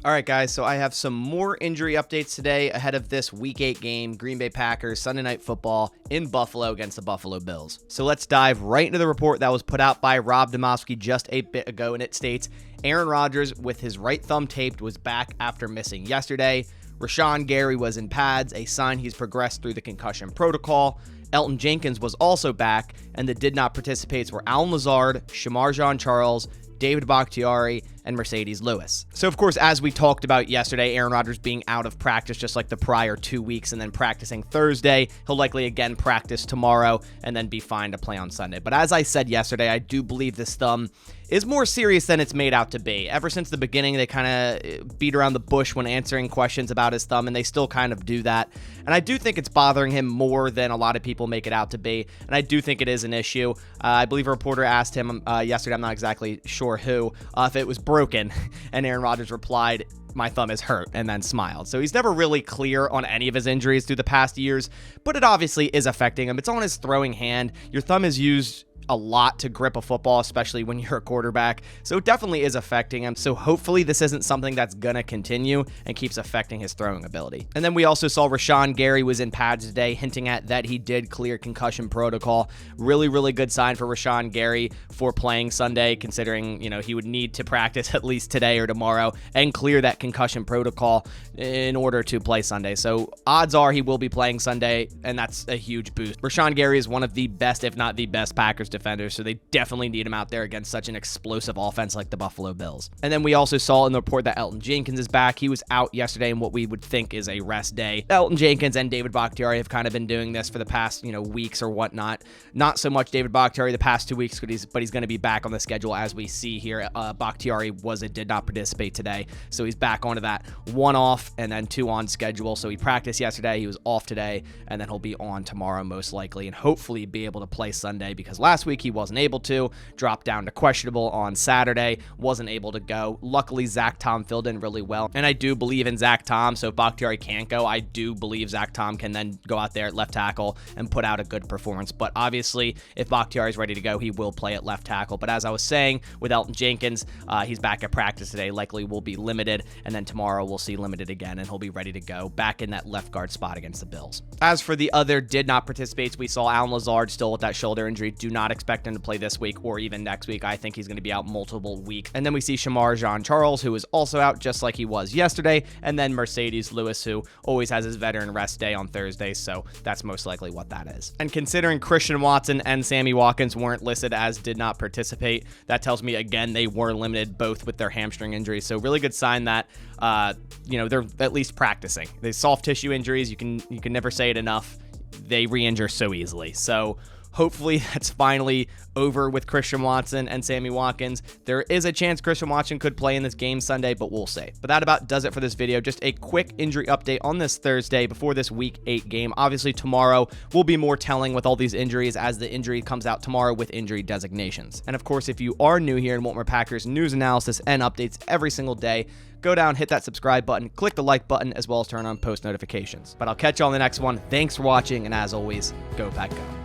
All right, guys, so I have some more injury updates today ahead of this Week 8 game, Green Bay Packers, Sunday Night Football in Buffalo against the Buffalo Bills. So let's dive right into the report that was put out by Rob Demovsky just a bit ago, and it states, Aaron Rodgers, with his right thumb taped, was back after missing yesterday. Rashan Gary was in pads, a sign he's progressed through the concussion protocol. Elgton Jenkins was also back, and the did not participates were Lazard, Shamar Charles, David Bakhtiari, and Mercedes Lewis. So, of course, as we talked about yesterday, Aaron Rodgers being out of practice just like the prior 2 weeks and then practicing Thursday. He'll likely again practice tomorrow and then be fine to play on Sunday. But as I said yesterday, I do believe this thumb is more serious than it's made out to be. Ever since the beginning, they kind of beat around the bush when answering questions about his thumb, and they still kind of do that. And I do think it's bothering him more than a lot of people make it out to be, and I do think it is an issue. I believe a reporter asked him yesterday, I'm not exactly sure who, if it was broken, and Aaron Rodgers replied, "My thumb is hurt," and then smiled. So he's never really clear on any of his injuries through the past years, but it obviously is affecting him. It's on his throwing hand. Your thumb is used a lot to grip a football, especially when you're a quarterback. So it definitely is affecting him. So hopefully this isn't something that's going to continue and keeps affecting his throwing ability. And then we also saw Rashan Gary was in pads today, hinting at that he did clear concussion protocol. Really, really good sign for Rashan Gary for playing Sunday, considering, he would need to practice at least today or tomorrow and clear that concussion protocol in order to play Sunday. So odds are he will be playing Sunday, and that's a huge boost. Rashan Gary is one of the best, if not the best, Packers defenders, so they definitely need him out there against such an explosive offense like the Buffalo Bills. And then we also saw in the report that Elgton Jenkins is back. He was out yesterday in what we would think is a rest day. Elgton Jenkins and David Bakhtiari have kind of been doing this for the past, weeks or whatnot. Not so much David Bakhtiari the past 2 weeks, but he's going to be back on the schedule as we see here. Bakhtiari did not participate today, so he's back onto that 1 off and then 2 on schedule. So he practiced yesterday, he was off today, and then he'll be on tomorrow most likely, and hopefully be able to play Sunday, because last week he wasn't able to, dropped down to questionable on Saturday, wasn't able to go. Luckily, Zach Tom filled in really well, and I do believe in Zach Tom, so if Bakhtiari can't go, I do believe Zach Tom can then go out there at left tackle and put out a good performance. But obviously, if Bakhtiari is ready to go, he will play at left tackle. But as I was saying, with Elgton Jenkins, he's back at practice today, likely will be limited, and then tomorrow we'll see limited again, and he'll be ready to go back in that left guard spot against the Bills. As for the other did not participate, we saw Lazard still with that shoulder injury. Do not expect him to play this week or even next week. I think he's going to be out multiple weeks. And then we see Shamar Charles, who is also out just like he was yesterday, and then Mercedes Lewis, who always has his veteran rest day on Thursday, so that's most likely what that is. And considering Christian Watson and Sammy Watkins weren't listed as did not participate, that tells me again they were limited both with their hamstring injuries. So really good sign that they're at least practicing. The soft tissue injuries, you can never say it enough. They re-injure so easily. So hopefully that's finally over with Christian Watson and Sammy Watkins. There is a chance Christian Watson could play in this game Sunday, but we'll see. But that about does it for this video. Just a quick injury update on this Thursday before this Week 8 game. Obviously, tomorrow will be more telling with all these injuries as the injury comes out tomorrow with injury designations. And of course, if you are new here and want more Packers news analysis and updates every single day, go down, hit that subscribe button, click the like button, as well as turn on post notifications. But I'll catch you on the next one. Thanks for watching, and as always, go Pack Go.